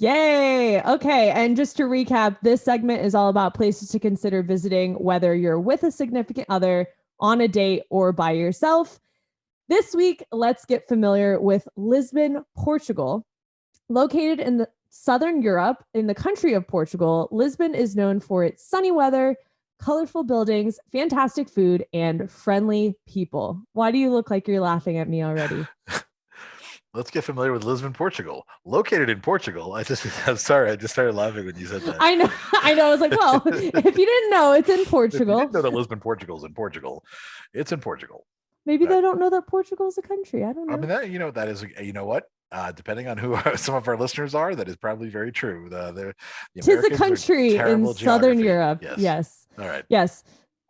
Yay. Okay. And just to recap, this segment is all about places to consider visiting, whether you're with a significant other, on a date, or by yourself. This week, let's get familiar with Lisbon, Portugal. Located in the southern Europe, in the country of Portugal, Lisbon is known for its sunny weather, colorful buildings, fantastic food, and friendly people. Why do you look like you're laughing at me already? Let's get familiar with Lisbon, Portugal. Located in Portugal. I'm sorry, I just started laughing when you said that. I know. I know. I was like, well, if you didn't know, it's in If you Portugal. didn't know that Lisbon, Portugal's in Portugal, it's in Portugal. Maybe they don't know that Portugal is a country. I don't know. I mean, that is, what? Depending on who some of our listeners are, that is probably very true. The Tis a country in southern Europe. Yes. All right. Yes.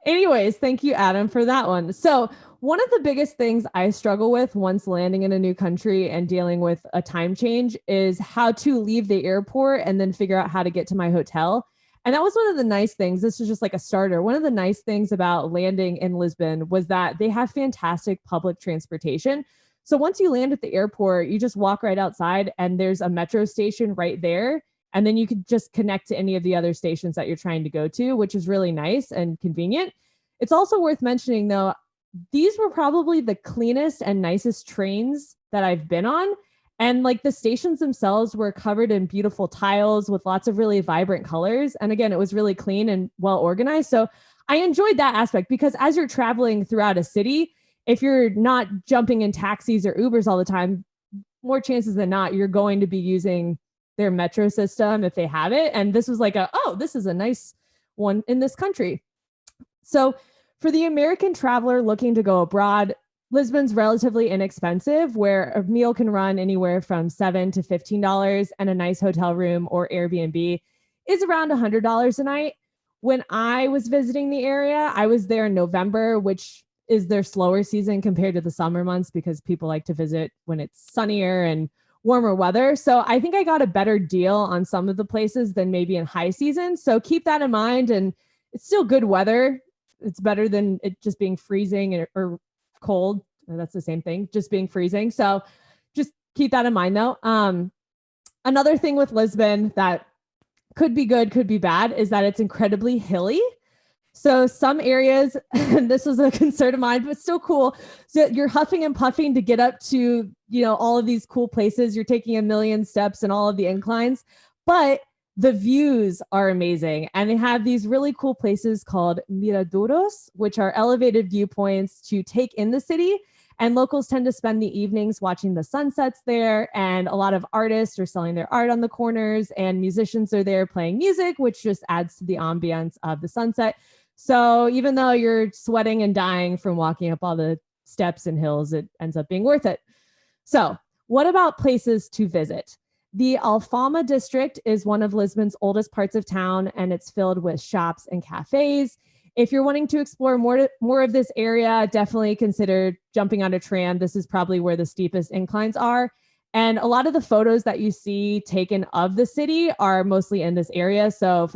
Anyways, thank you, Adam, for that one. So, one of the biggest things I struggle with once landing in a new country and dealing with a time change is how to leave the airport and then figure out how to get to my hotel. And that was one of the nice things. This was just like a starter. One of the nice things about landing in Lisbon was that they have fantastic public transportation. So once you land at the airport, you just walk right outside and there's a metro station right there. And then you could just connect to any of the other stations that you're trying to go to, which is really nice and convenient. It's also worth mentioning, though, these were probably the cleanest and nicest trains that I've been on. And like the stations themselves were covered in beautiful tiles with lots of really vibrant colors. And again, it was really clean and well organized. So I enjoyed that aspect because as you're traveling throughout a city, if you're not jumping in taxis or Ubers all the time, more chances than not, you're going to be using their metro system if they have it. And this was like this is a nice one in this country. So for the American traveler looking to go abroad, Lisbon's relatively inexpensive, where a meal can run anywhere from $7 to $15, and a nice hotel room or Airbnb is around $100 a night. When I was visiting the area, I was there in November, which is their slower season compared to the summer months because people like to visit when it's sunnier and warmer weather. So I think I got a better deal on some of the places than maybe in high season. So keep that in mind. And it's still good weather. It's better than it just being freezing or cold. That's the same thing, just being freezing. So just keep that in mind, though. Another thing with Lisbon that could be good, could be bad, is that it's incredibly hilly. So some areas, and this was a concern of mine, but still cool. So you're huffing and puffing to get up to, all of these cool places. You're taking a million steps and all of the inclines, but the views are amazing. And they have these really cool places called miradouros, which are elevated viewpoints to take in the city. And locals tend to spend the evenings watching the sunsets there. And a lot of artists are selling their art on the corners, and musicians are there playing music, which just adds to the ambience of the sunset. So even though you're sweating and dying from walking up all the steps and hills, it ends up being worth it. So what about places to visit? The Alfama District is one of Lisbon's oldest parts of town, and it's filled with shops and cafes. If you're wanting to explore more of this area, definitely consider jumping on a tram. This is probably where the steepest inclines are. And a lot of the photos that you see taken of the city are mostly in this area. So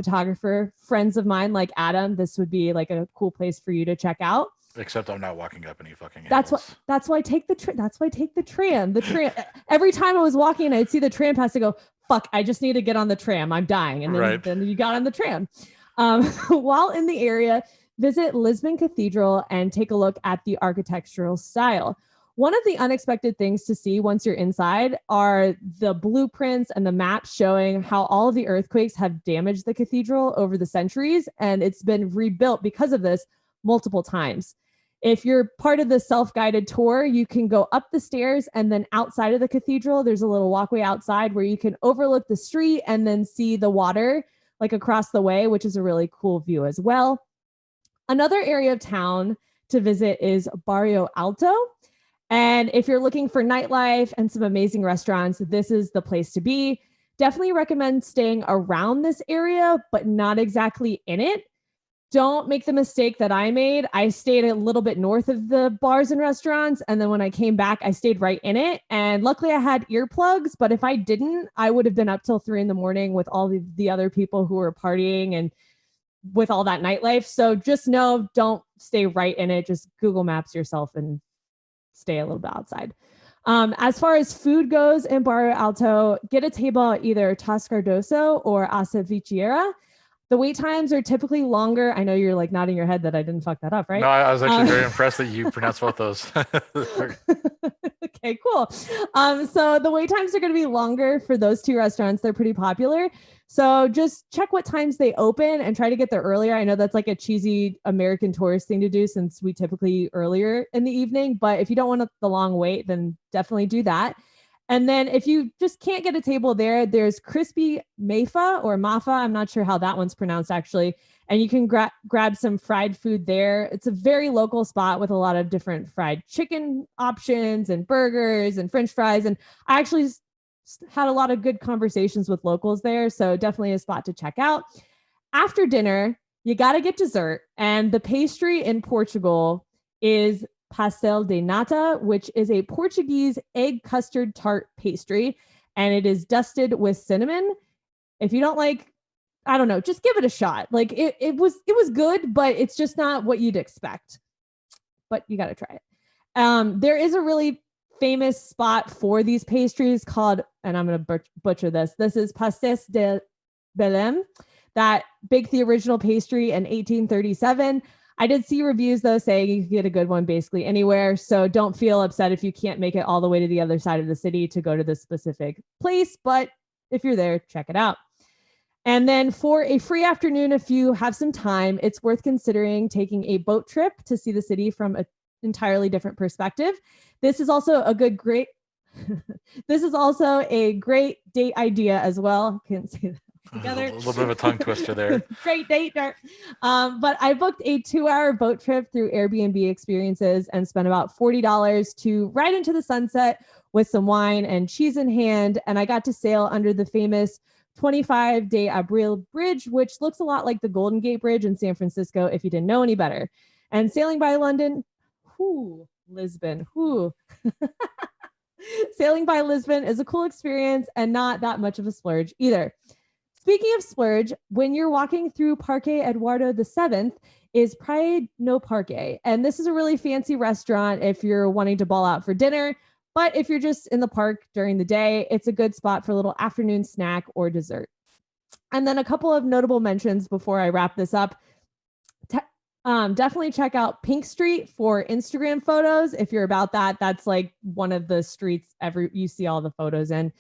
friends of mine like Adam, this would be like a cool place for you to check out. Except I'm not walking up any fucking hills. That's why I take the tram. The tram. Every time I was walking, I'd see the tram pass. I go, fuck, I just need to get on the tram. I'm dying. And then you got on the tram. While in the area, visit Lisbon Cathedral and take a look at the architectural style. One of the unexpected things to see once you're inside are the blueprints and the maps showing how all of the earthquakes have damaged the cathedral over the centuries, and it's been rebuilt because of this multiple times. If you're part of the self-guided tour, you can go up the stairs, and then outside of the cathedral, there's a little walkway outside where you can overlook the street and then see the water like across the way, which is a really cool view as well. Another area of town to visit is Barrio Alto. And if you're looking for nightlife and some amazing restaurants, this is the place to be. Definitely recommend staying around this area, but not exactly in it. Don't make the mistake that I made. I stayed a little bit north of the bars and restaurants. And then when I came back, I stayed right in it. And luckily I had earplugs, but if I didn't, I would have been up till 3 a.m. with all the other people who were partying and with all that nightlife. So just don't stay right in it. Just Google Maps yourself and stay a little bit outside. As far as food goes in Barrio Alto, get a table at either Tascardoso or A Cevicheria. The wait times are typically longer. I know you're like nodding your head that I didn't fuck that up, No, right? I was actually very impressed that you pronounced both those. Okay, cool. So the wait times are going to be longer for those two restaurants. They're pretty popular. So just check what times they open and try to get there earlier. I know that's like a cheesy American tourist thing to do since we typically eat earlier in the evening. But if you don't want the long wait, then definitely do that. And then if you just can't get a table there, there's Crispy Mayfa or Mafa. I'm not sure how that one's pronounced actually. And you can grab some fried food there. It's a very local spot with a lot of different fried chicken options and burgers and French fries. And I actually had a lot of good conversations with locals there. So definitely a spot to check out. After dinner, you got to get dessert. And the pastry in Portugal is Pastel de nata, which is a Portuguese egg custard tart pastry. And it is dusted with cinnamon. If you don't like, I don't know, just give it a shot. Like it was good, but it's just not what you'd expect. But you got to try it. There is a really famous spot for these pastries called, and I'm going to butcher this. This is Pastéis de Belém that baked the original pastry in 1837. I did see reviews though saying you can get a good one basically anywhere. So don't feel upset if you can't make it all the way to the other side of the city to go to this specific place. But if you're there, check it out. And then for a free afternoon, if you have some time, it's worth considering taking a boat trip to see the city from an entirely different perspective. This is also a great this is also a great date idea as well. Can't say that together. A little bit of a tongue twister there. Great date. But I booked a 2-hour boat trip through Airbnb experiences and spent about $40 to ride into the sunset with some wine and cheese in hand. And I got to sail under the famous 25-day Abril Bridge, which looks a lot like the Golden Gate Bridge in San Francisco, if you didn't know any better. And sailing by London, Lisbon, sailing by Lisbon is a cool experience and not that much of a splurge either. Speaking of splurge, when you're walking through Parque Eduardo VII is Praia no Parque. And this is a really fancy restaurant if you're wanting to ball out for dinner. But if you're just in the park during the day, it's a good spot for a little afternoon snack or dessert. And then a couple of notable mentions before I wrap this up. Definitely check out Pink Street for Instagram photos. If you're about that, that's like one of the streets you see all the photos in.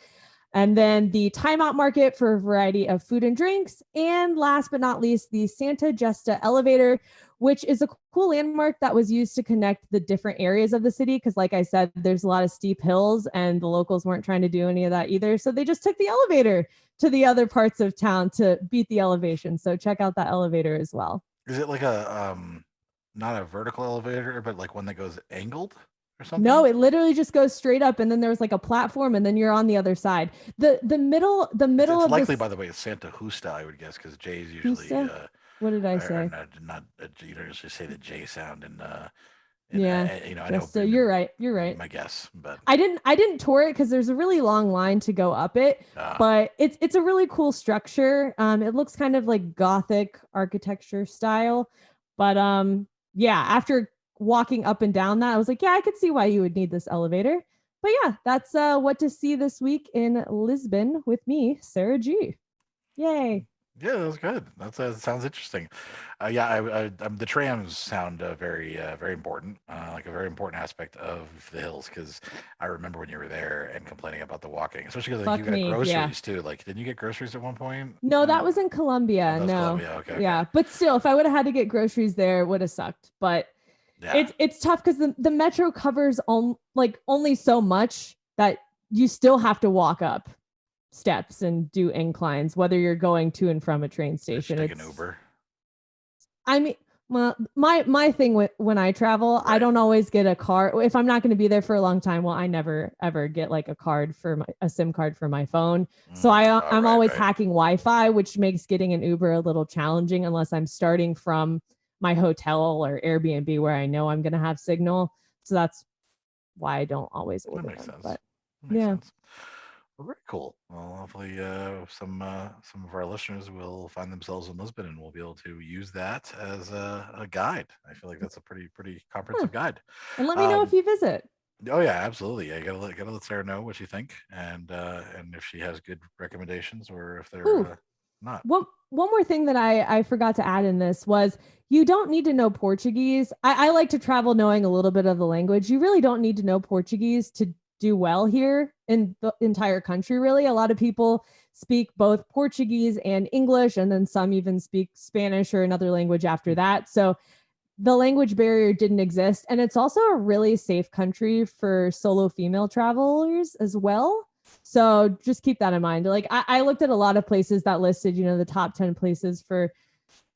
And then the Timeout Market for a variety of food and drinks. And last but not least, the Santa Gesta elevator, which is a cool landmark that was used to connect the different areas of the city. Because like I said, there's a lot of steep hills and the locals weren't trying to do any of that either. So they just took the elevator to the other parts of town to beat the elevation. So check out that elevator as well. Is it like a not a vertical elevator, but like one that goes angled or something? No, it literally just goes straight up, and then there's like a platform, and then you're on the other side. The middle It's of likely, by the way, it's Santa Justa, I would guess, because J is usually what did I say? not you don't usually say the J sound Yeah, I know. So you're right. You're right. My guess, but I didn't tour it because there's a really long line to go up it, but it's a really cool structure. It looks kind of like Gothic architecture style, but yeah, after walking up and down that, I was like, yeah, I could see why you would need this elevator. But yeah, that's what to see this week in Lisbon with me, Sarah G. Yay. Yeah, that was good. That sounds interesting. Yeah, the trams sound very important, like a very important aspect of the hills. Because I remember when you were there and complaining about the walking, especially because like, you got groceries too. Like, didn't you get groceries at one point? No, that was in Colombia. Oh, no, Colombia. Okay. Yeah, but still, if I would have had to get groceries there, it would have sucked. But yeah. It's tough because the metro covers only so much that you still have to walk up steps and do inclines, whether you're going to and from a train station. Just take an Uber. I mean, well, my thing when I travel, right. I don't always get a card if I'm not going to be there for a long time. Well, I never ever get like a SIM card for my phone, so I'm always hacking Wi-Fi, which makes getting an Uber a little challenging unless I'm starting from my hotel or Airbnb where I know I'm going to have signal. So that's why I don't always order. That makes sense. But makes sense. Well, very cool. Well, hopefully some of our listeners will find themselves in Lisbon and we'll be able to use that as a guide. I feel like that's a pretty comprehensive guide. And let me know if you visit. Oh yeah, absolutely. Yeah, gotta let Sarah know what you think, and if she has good recommendations or if they're Ooh, not. one more thing that I forgot to add in this was you don't need to know Portuguese. I like to travel knowing a little bit of the language. You really don't need to know Portuguese to do well here in the entire country, really. A lot of people speak both Portuguese and English, and then some even speak Spanish or another language after that. So the language barrier didn't exist. And it's also a really safe country for solo female travelers as well. So just keep that in mind. Like I looked at a lot of places that listed, the top 10 places for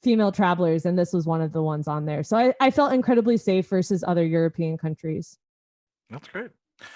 female travelers, and this was one of the ones on there. So I felt incredibly safe versus other European countries. That's great.